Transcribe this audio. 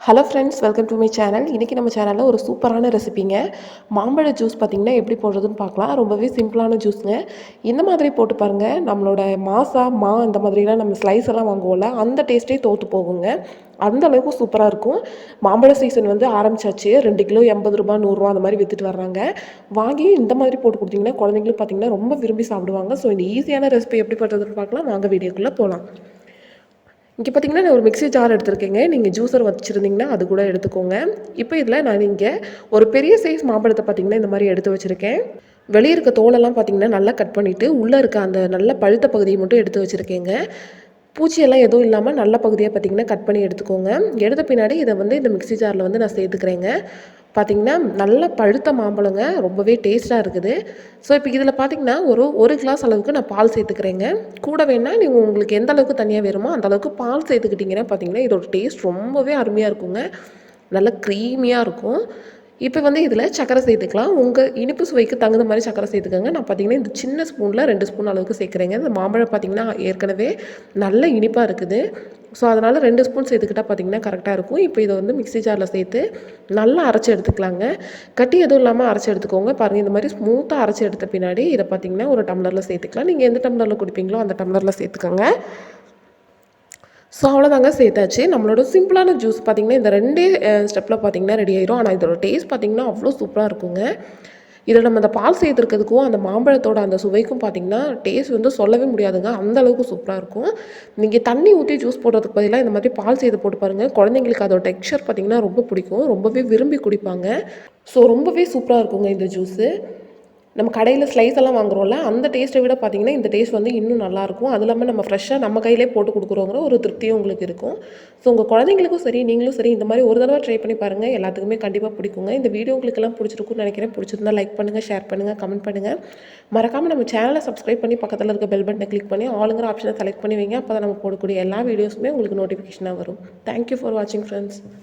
Hello friends, welcome to my channel. இன்றைக்கி நம்ம சேனலில் ஒரு சூப்பரான ரெசிபிங்க. மாம்பழ ஜூஸ் பார்த்திங்கன்னா எப்படி போடுறதுன்னு பார்க்கலாம். ரொம்பவே சிம்பிளான ஜூஸுங்க. இந்த மாதிரி போட்டு பாருங்கள், நம்மளோட இந்த மாதிரிலாம் நம்ம ஸ்லைஸ் எல்லாம் வாங்குவோம்ல, அந்த டேஸ்ட்டே தோற்று போகுங்க. அந்த அளவுக்கு சூப்பராக இருக்கும். மாம்பழ சீசன் வந்து ஆரம்பிச்சாச்சு. 2 கிலோ ரூ. 80 100 அந்த மாதிரி விற்றுட்டு வர்றாங்க. வாங்கி இந்த மாதிரி போட்டு கொடுத்தீங்கன்னா குழந்தைங்களும் பார்த்திங்கன்னா ரொம்ப விரும்பி சாப்பிடுவாங்க. ஸோ இந்த ஈஸியான ரெசிபி எப்படி பண்ணுறதுன்னு பார்க்கலாம். வாங்க வீடியோக்குள்ளே போகலாம். இங்கே பார்த்தீங்கன்னா நான் ஒரு மிக்ஸி ஜார் எடுத்திருக்கேங்க. நீங்கள் ஜூஸர் வச்சுருந்தீங்கன்னா அது கூட எடுத்துக்கோங்க. இப்போ இதில் நான் இங்கே ஒரு பெரிய சைஸ் மாம்பழத்தை பார்த்தீங்கன்னா இந்த மாதிரி எடுத்து வச்சுருக்கேன். வெளியே இருக்க தோலெல்லாம் பார்த்தீங்கன்னா நல்லா கட் பண்ணிவிட்டு உள்ளே இருக்க அந்த நல்ல பழுத்த பகுதியை மட்டும் எடுத்து வச்சுருக்கேங்க. பூச்சியெல்லாம் எதுவும் இல்லாமல் நல்ல பகுதியாக பார்த்திங்கன்னா கட் பண்ணி எடுத்துக்கோங்க. எடுத்த பின்னாடி இதை வந்து இந்த மிக்ஸி ஜாரில் வந்து நான் சேர்த்துக்கிறேங்க. பார்த்திங்கன்னா நல்ல பழுத்த மாம்பழங்க, ரொம்பவே டேஸ்ட்டாக இருக்குது. ஸோ இப்போ இதில் பார்த்திங்கன்னா ஒரு கிளாஸ் அளவுக்கு நான் பால் சேர்த்துக்கிறேங்க. கூட வேணால் நீங்கள் உங்களுக்கு எந்த அளவுக்கு தனியாக வேணுமோ அந்த அளவுக்கு பால் சேர்த்துக்கிட்டிங்கன்னா பார்த்திங்கன்னா இதோட டேஸ்ட் ரொம்பவே அருமையாக இருக்குங்க. நல்லா க்ரீமியாக இருக்கும். இப்போ வந்து இதில் சர்க்கரை சேர்த்துக்கலாம். உங்கள் இனிப்பு சுவைக்கு தகுந்த மாதிரி சர்க்கரை சேர்த்துக்கோங்க. நான் பார்த்திங்கன்னா இந்த சின்ன ஸ்பூனில் 2 ஸ்பூன் அளவுக்கு சேர்க்குறேங்க. இந்த மாம்பழம் பார்த்திங்கன்னா ஏற்கனவே நல்ல இனிப்பாக இருக்குது. ஸோ அதனால் 2 ஸ்பூன் சேர்த்துக்கிட்டால் பார்த்திங்கன்னா கரெக்டாக இருக்கும். இப்போ இதை வந்து மிக்ஸி ஜாரில் சேர்த்து நல்லா அரைச்சி எடுத்துக்கலாங்க. கட்டி எதுவும் இல்லாமல் அரைச்சி எடுத்துக்கோங்க. பாருங்கள், இந்த மாதிரி ஸ்மூத்தாக அரைச்சி எடுத்த பின்னாடி இதை பார்த்திங்கன்னா ஒரு டம்ளரில் சேர்த்துக்கலாம். நீங்கள் எந்த டம்ளரில் குடிப்பீங்களோ அந்த டம்ளரில் சேர்த்துக்கோங்க. ஸோ அவ்வளோதாங்க, சேர்த்தாச்சு. நம்மளோட சிம்பிளான ஜூஸ் பார்த்திங்கன்னா இந்த 2 ஸ்டெப்பில் பார்த்திங்கன்னா ரெடி ஆயிரும். ஆனால் இதோட டேஸ்ட் பார்த்திங்கன்னா அவ்வளோ சூப்பராக இருக்குங்க. இதில் நம்ம அந்த பால் சேர்த்துருக்கிறதுக்கும் அந்த மாம்பழத்தோட அந்த சுவைக்கும் பார்த்திங்கன்னா டேஸ்ட் வந்து சொல்லவே முடியாதுங்க. அந்த அளவுக்கு சூப்பராக இருக்கும். நீங்கள் தண்ணி ஊற்றி ஜூஸ் போடுறதுக்கு பதிலாக இந்த மாதிரி பால் சேர்த்து போட்டு பாருங்கள். குழந்தைங்களுக்கு அதோட டெக்ஸ்சர் பார்த்திங்கன்னா ரொம்ப பிடிக்கும். ரொம்பவே விரும்பி குடிப்பாங்க. ஸோ ரொம்பவே சூப்பராக இருக்குங்க இந்த ஜூஸு. நம்ம கடையில் ஸ்லைஸ் எல்லாம் வாங்குறோம்ல, அந்த டேஸ்ட்டை விட பார்த்திங்கன்னா இந்த டேஸ்ட் வந்து இன்னும் நல்லாயிருக்கும். அது இல்லாமல் நம்ம ஃப்ரெஷ்ஷாக நம்ம கையிலே போட்டு கொடுக்குறோங்கிற ஒரு திருப்தியும் உங்களுக்கு இருக்கும். ஸோ உங்கள் குழந்தைங்களுக்கும் சரி, நீங்களும் சரி இந்த மாதிரி ஒரு தடவை ட்ரை பண்ணி பாருங்கள். எல்லாத்துக்குமே கண்டிப்பாக பிடிக்குங்க. இந்த வீடியோ உங்களுக்கெல்லாம் பிடிச்சிருக்குன்னு நினைக்கிறேன். பிடிச்சிருந்தா லைக் பண்ணுங்கள், ஷேர் பண்ணுங்கள், கமெண்ட் பண்ணுங்கள். மறக்காமல் நம்ம சேனலை சப்ஸ்கிரைப் பண்ணி பக்கத்தில் இருக்க பெல் பட்டனை கிளிக் பண்ணி ஆளுங்கிற ஆப்ஷனை செலக்ட் பண்ணி வைங்க. அப்போ தான் நம்ம போடக்கூடிய எல்லா வீடியோஸுமே உங்களுக்கு நோட்டிஃபிகேஷனாக வரும். தேங்க்யூ ஃபார் வாட்சிங் ஃப்ரெண்ட்ஸ்.